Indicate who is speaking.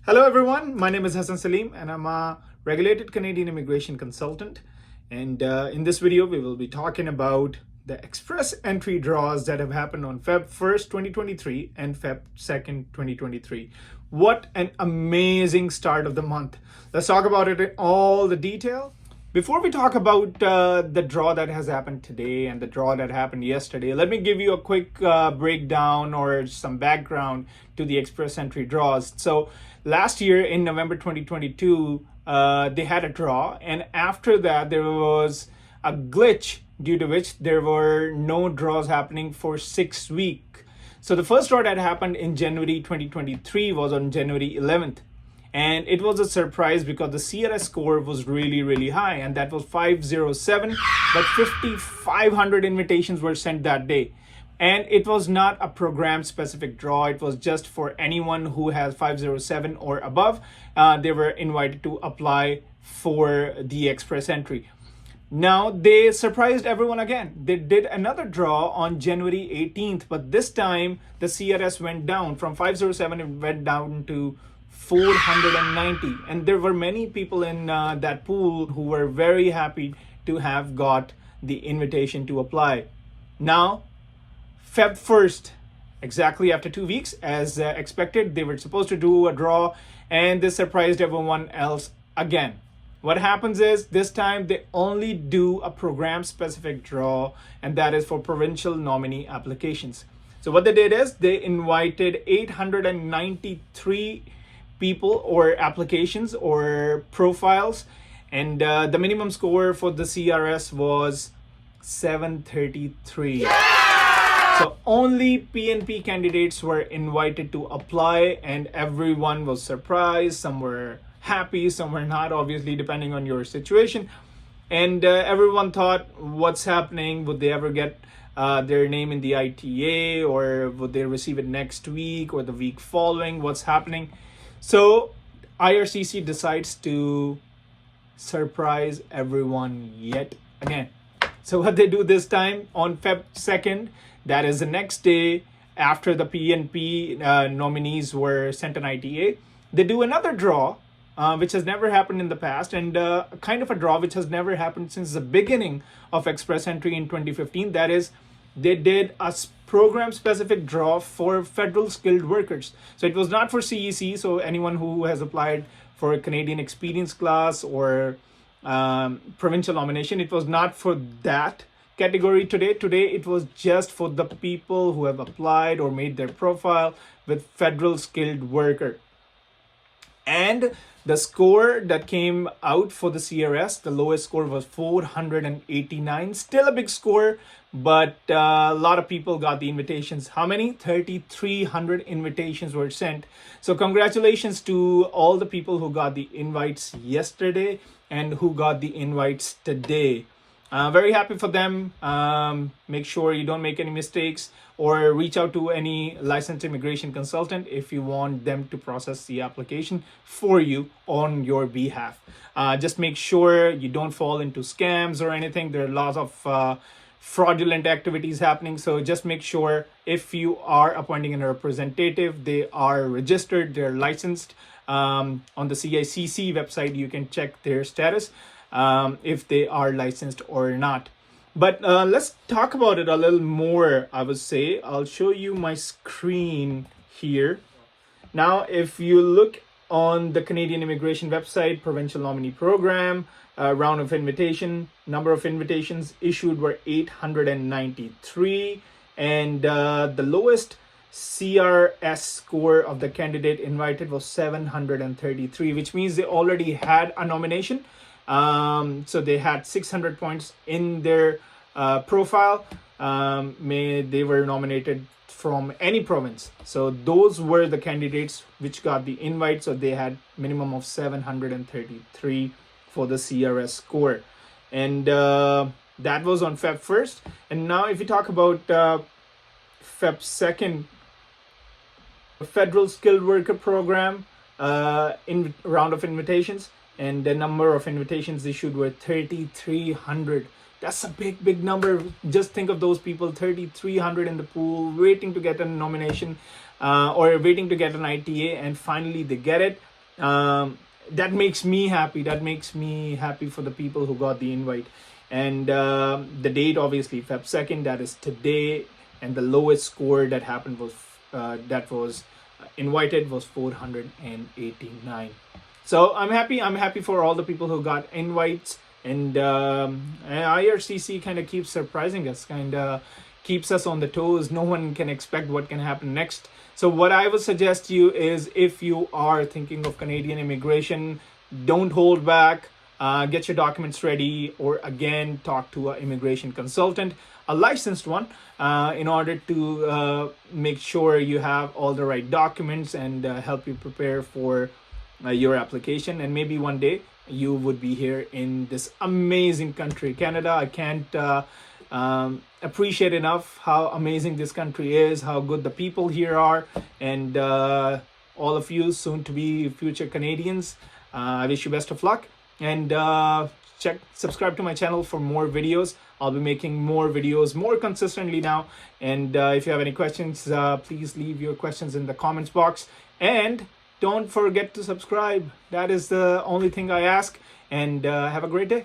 Speaker 1: Hello everyone, my name is Hassan Salim and I'm a regulated Canadian immigration consultant. And in this video, we will be talking about the express entry draws that have happened on Feb 1st, 2023 and Feb 2nd, 2023. What an amazing start of the month. Let's talk about it in all the detail. Before we talk about the draw that has happened today and the draw that happened yesterday, let me give you a quick breakdown or some background to the express entry draws. So last year in November 2022, they had a draw, and after that there was a glitch due to which there were no draws happening for 6 weeks. So the first draw that happened in January 2023 was on January 11th. And it was a surprise because the CRS score was really high, and that was 507, but 5,500 invitations were sent that day. And it was not a program specific draw. It was just for anyone who has 507 or above. They were invited to apply for the express entry. Now, they surprised everyone again. They did another draw on January 18th, but this time the CRS went down from 507, it went down to 490, and there were many people in that pool who were very happy to have got the invitation to apply. Now, Feb 1st, exactly after 2 weeks, as expected, they were supposed to do a draw, and they surprised everyone else again. What happens is this time they only do a program specific draw, and that is for provincial nominee applications. So what they did is they invited 893 people or applications or profiles, and the minimum score for the CRS was 733. So only PNP candidates were invited to apply, and everyone was surprised. Some were happy, some were not, obviously depending on your situation. And everyone thought, what's happening? Would they ever get their name in the ITA, or would they receive it next week or the week following? What's happening? So IRCC decides to surprise everyone yet again. So what they do this time on Feb 2nd, that is the next day after the PNP nominees were sent an ITA, they do another draw, which has never happened in the past, and kind of a draw which has never happened since the beginning of express entry in 2015. That is, they did a program specific draw for federal skilled workers. So it was not for CEC, so anyone who has applied for a Canadian experience class or provincial nomination, it was not for that category today. Today it was just for the people who have applied or made their profile with federal skilled worker. And the score that came out for the CRS, the lowest score was 489. Still a big score, but a lot of people got the invitations. How many? 3,300 invitations were sent. So congratulations to all the people who got the invites yesterday and who got the invites today. Very happy for them. Make sure you don't make any mistakes, or reach out to any licensed immigration consultant if you want them to process the application for you on your behalf. Just make sure you don't fall into scams or anything. There are lots of fraudulent activities happening. So just make sure if you are appointing a representative, they are registered, they're licensed. On the CICC website, you can check their status. If they are licensed or not. But let's talk about it a little more, I would say. I'll show you my screen here. Now, if you look on the Canadian Immigration website, Provincial Nominee Program, round of invitation, number of invitations issued were 893. And the lowest CRS score of the candidate invited was 733, which means they already had a nomination. So they had 600 points in their profile. They were nominated from any province. So those were the candidates which got the invite. So they had minimum of 733 for the CRS score. And that was on Feb 1st. And now if you talk about Feb 2nd, Federal Skilled Worker Program in round of invitations, and the number of invitations issued were 3,300. That's a big number. Just think of those people, 3,300 in the pool, waiting to get a nomination or waiting to get an ITA, and finally they get it. that makes me happy. That makes me happy for the people who got the invite. And the date, obviously, Feb 2nd, that is today. And the lowest score that happened was invited was 489. So I'm happy for all the people who got invites. And IRCC kind of keeps surprising us, kind of keeps us on the toes. No one can expect what can happen next. So what I would suggest to you is, if you are thinking of Canadian immigration, don't hold back. Get your documents ready, or again, talk to an immigration consultant, a licensed one, in order to make sure you have all the right documents and help you prepare for your application. And maybe one day you would be here in this amazing country, Canada. I can't appreciate enough how amazing this country is, how good the people here are, and all of you soon to be future Canadians, I wish you best of luck. And subscribe to my channel for more videos. I'll be making more videos more consistently now. And if you have any questions, please leave your questions in the comments box. And don't forget to subscribe. That is the only thing I ask. And have a great day.